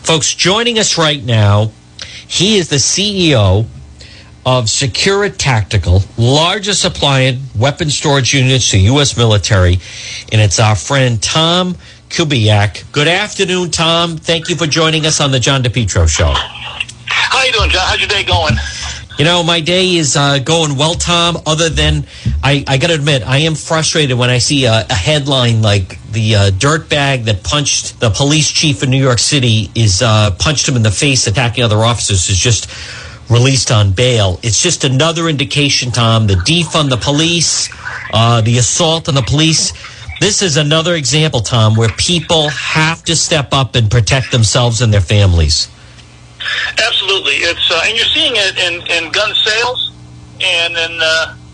Folks, joining us right now, he is the CEO of SecureIt Tactical, largest supplying weapon storage units to U.S. military, and it's our friend Tom Kubiniec. Good afternoon, Tom. Thank you for joining us on the John DePetro Show. How you doing, John? How's your day going? You know, my day is going well, Tom, other than I got to admit, I am frustrated when I see a headline like the dirtbag that punched the police chief in New York City is punched him in the face attacking other officers is just released on bail. It's just another indication, Tom, the defund the police, the assault on the police. This is another example, Tom, where people have to step up and protect themselves and their families. Absolutely. It's and you're seeing it in gun sales and in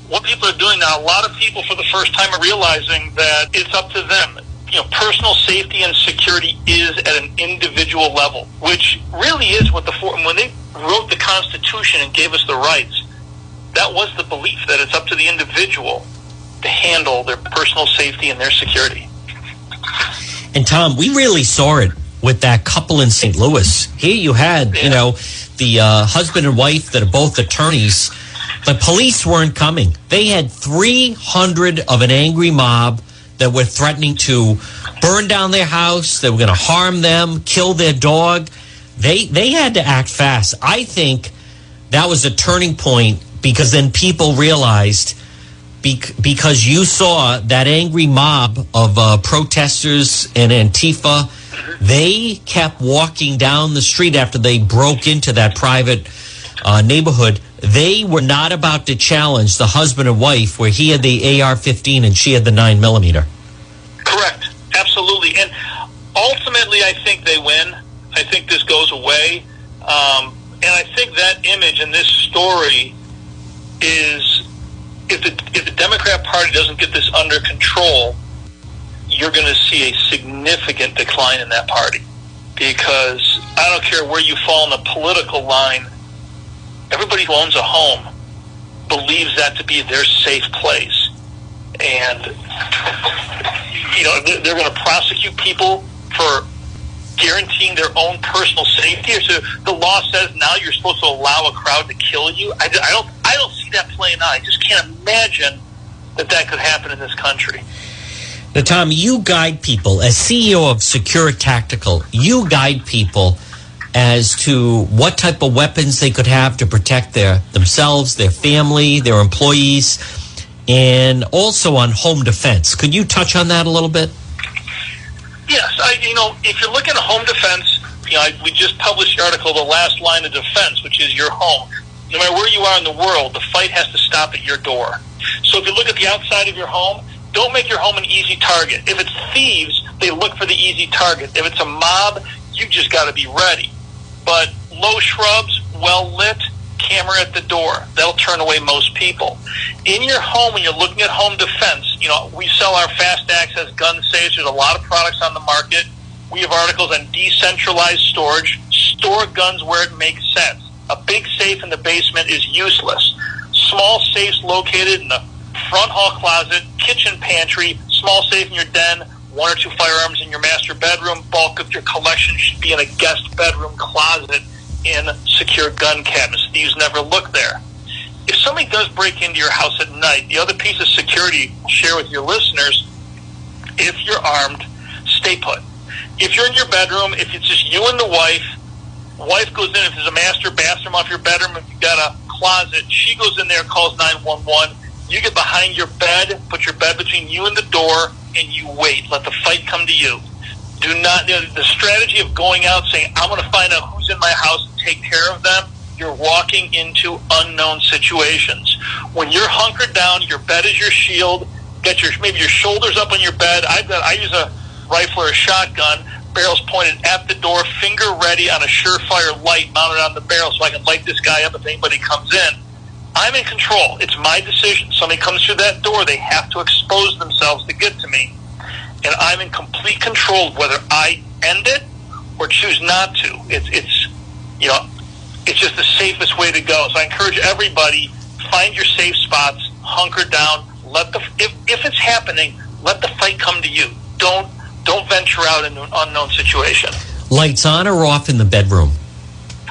what people are doing now. A lot of people for the first time are realizing that it's up to them. You know, personal safety and security is at an individual level, which really is what when they wrote the Constitution and gave us the rights, that was the belief that it's up to the individual to handle their personal safety and their security. And Tom, we really saw it with that couple in St. Louis. Here you had, you know, the husband and wife that are both attorneys. The police weren't coming. They had 300 of an angry mob that were threatening to burn down their house. They were going to harm them, kill their dog. They had to act fast. I think that was a turning point because then people realized because you saw that angry mob of protesters and Antifa, they kept walking down the street after they broke into that private neighborhood. They were not about to challenge the husband and wife where he had the AR-15 and she had the 9mm. Correct. Absolutely. And ultimately, I think they win. I think this goes away. And I think that image in this story is if the Democrat Party doesn't get this under control, you're going to see a significant decline in that party. Because I don't care where you fall in the political line, everybody who owns a home believes that to be their safe place. And, you know, they're going to prosecute people for guaranteeing their own personal safety. So the law says now you're supposed to allow a crowd to kill you. I don't see that playing out. I just can't imagine that could happen in this country. Now, Tom, you guide people, as CEO of SecureIt Tactical, you guide people as to what type of weapons they could have to protect themselves, their family, their employees, and also on home defense. Could you touch on that a little bit? Yes. If you're looking at home defense, we just published the article, The Last Line of Defense, which is your home. No matter where you are in the world, the fight has to stop at your door. So if you look at the outside of your home, don't make your home an easy target. If it's thieves, they look for the easy target. If it's a mob, you just got to be ready. But low shrubs, well lit, camera at the door. That'll turn away most people. In your home, when you're looking at home defense, we sell our fast access gun safes. There's a lot of products on the market. We have articles on decentralized storage. Store guns where it makes sense. A big safe in the basement is useless. Small safes located in the front hall closet, kitchen pantry, small safe in your den, 1 or 2 firearms in your master bedroom. Bulk of your collection should be in a guest bedroom closet in secure gun cabinets. Thieves never look there. If somebody does break into your house at night, the other piece of security I'll share with your listeners, if you're armed, stay put. If you're in your bedroom, if it's just you and the wife goes in, if there's a master bathroom off your bedroom, if you've got a closet, she goes in there, calls 911. You get behind your bed, put your bed between you and the door, and you wait. Let the fight come to you. Do not, the strategy of going out saying, I'm going to find out who's in my house and take care of them, you're walking into unknown situations. When you're hunkered down, your bed is your shield, get maybe your shoulders up on your bed. I use a rifle or a shotgun, barrels pointed at the door, finger ready on a surefire light mounted on the barrel so I can light this guy up if anybody comes in. I'm in control. It's my decision. Somebody comes through that door, they have to expose themselves to get to me. And I'm in complete control of whether I end it or choose not to. It's just the safest way to go. So I encourage everybody, find your safe spots, hunker down, if it's happening, let the fight come to you. Don't venture out into an unknown situation. Lights on or off in the bedroom?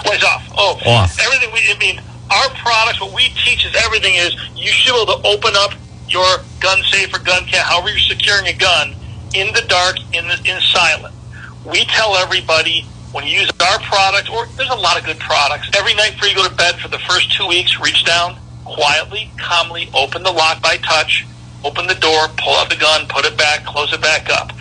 Lights off. Oh, off. Everything. Our products, what we teach is everything is you should be able to open up your gun safe or gun can, however you're securing a gun, in the dark, in silent. We tell everybody when you use our product, or there's a lot of good products, every night before you go to bed for the first 2 weeks, reach down, quietly, calmly, open the lock by touch, open the door, pull out the gun, put it back, close it back up,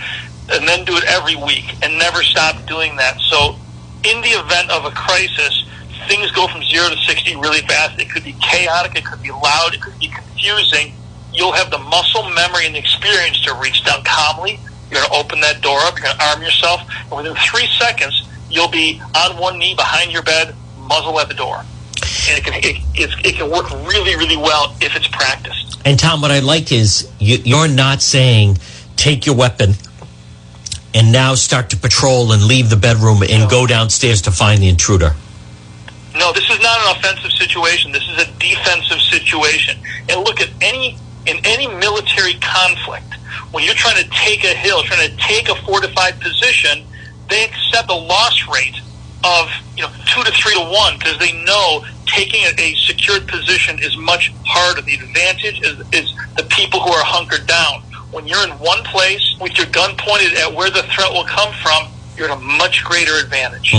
and then do it every week and never stop doing that. So in the event of a crisis, things go from 0 to 60 really fast. It could be chaotic, it could be loud, it could be confusing. You'll have the muscle memory and the experience to reach down calmly. You're going to open that door up, you're going to arm yourself, and within 3 seconds, you'll be on one knee behind your bed, muzzle at the door. And it can work really, really well if it's practiced. And Tom, what I like is you're not saying take your weapon and now start to patrol and leave the bedroom and go downstairs to find the intruder. No, this is not an offensive situation. This is a defensive situation. And look, in any military conflict, when you're trying to take a hill, trying to take a fortified position, they accept a loss rate of 2 to 3 to 1 because they know taking a secured position is much harder. The advantage is the people who are hunkered down. When you're in one place with your gun pointed at where the threat will come from, you're at a much greater advantage.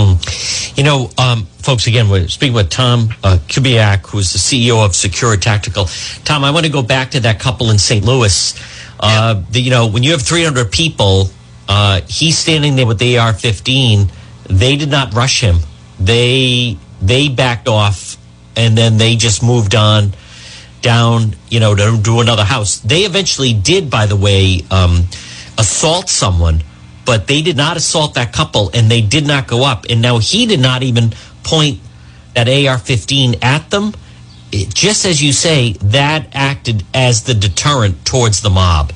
Folks, again, we're speaking with Tom Kubiniec, who's the CEO of SecureIt Tactical. Tom, I want to go back to that couple in St. Louis. When you have 300 people, he's standing there with the AR-15. They did not rush him. They backed off, and then they just moved on down, to do another house. They eventually did, by the way, assault someone, but they did not assault that couple, and they did not go up. And now he did not even point that AR-15 at them. Just as you say, that acted as the deterrent towards the mob.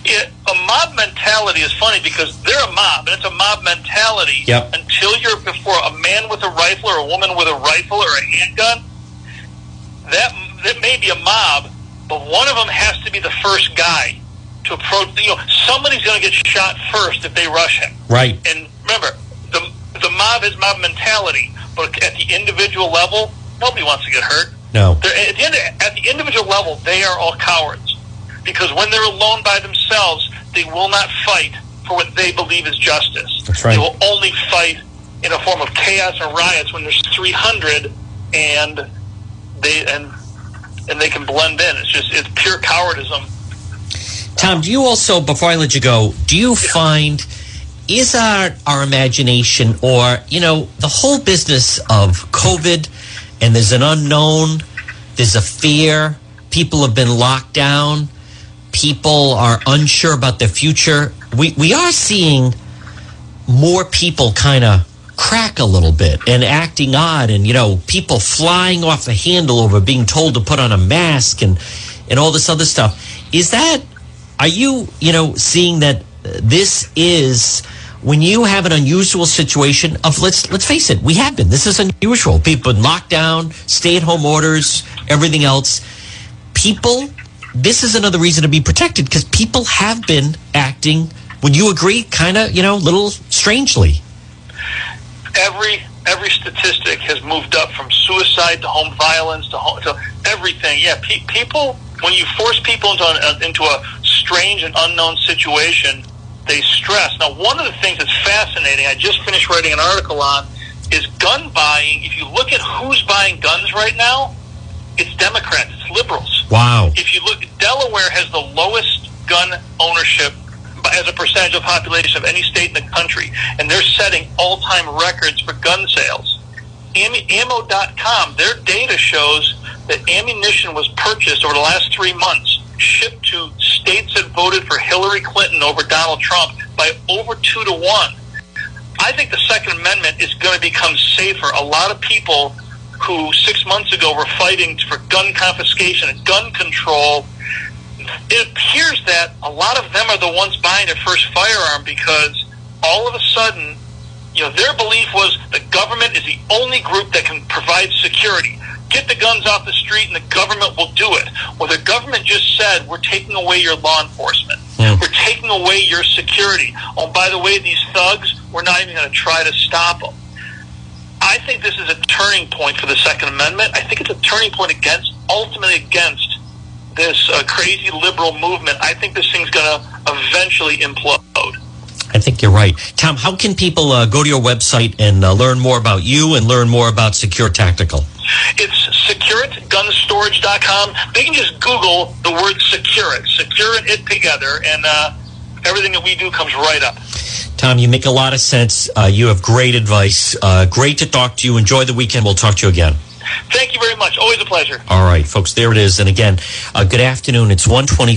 Yeah, a mob mentality is funny because they're a mob, and it's a mob mentality until you're before a man with a rifle or a woman with a rifle or a handgun. That may be a mob, but one of them has to be the first guy to approach. Somebody's going to get shot first if they rush him. Right. And remember, the mob is mob mentality, but at the individual level, nobody wants to get hurt. No. At the individual level, they are all cowards. Because when they're alone by themselves, they will not fight for what they believe is justice. That's right. They will only fight in a form of chaos and riots when there's 300 and they can blend in. It's pure cowardism. Tom, do you also, before I let you go, do you find, is our imagination or, the whole business of COVID, and there's an unknown, there's a fear, people have been locked down, people are unsure about their future. We are seeing more people kind of crack a little bit and acting odd, and people flying off the handle over being told to put on a mask and all this other stuff. Are you seeing that this is, when you have an unusual situation of, let's face it, this is unusual. People been locked down, stay-at-home orders, everything else. This is another reason to be protected because people have been acting, would you agree, kind of, little strangely. Every statistic has moved up from suicide to home violence to everything. Yeah, people, when you force people into a strange and unknown situation, they stress. Now, one of the things that's fascinating, I just finished writing an article on, is gun buying. If you look at who's buying guns right now, it's Democrats, it's liberals. Wow. If you look, Delaware has the lowest gun ownership as a percentage of population of any state in the country, and they're setting all-time records for gun sales. Ammo.com, their data shows that ammunition was purchased over the last 3 months, shipped to states that voted for Hillary Clinton over Donald Trump by over 2 to 1. I think the Second Amendment is going to become safer. A lot of people who 6 months ago were fighting for gun confiscation and gun control, it appears that a lot of them are the ones buying their first firearm because all of a sudden, their belief was the government is the only group that can provide security. Get the guns off the street and the government will do it. Well, the government just said, we're taking away your law enforcement. We're taking away your security. Oh, by the way, these thugs, we're not even going to try to stop them. I think this is a turning point for the Second Amendment. I think it's a turning point ultimately against this crazy liberal movement. I think this thing's going to eventually implode. I think you're right. Tom, how can people go to your website and learn more about you and learn more about Secure Tactical? It's SecureItGunStorage.com. They can just Google the word SecureIt. SecureIt together, and everything that we do comes right up. Tom, you make a lot of sense. You have great advice. Great to talk to you. Enjoy the weekend. We'll talk to you again. Thank you very much. Always a pleasure. All right, folks, there it is. And again, good afternoon. It's 1:20.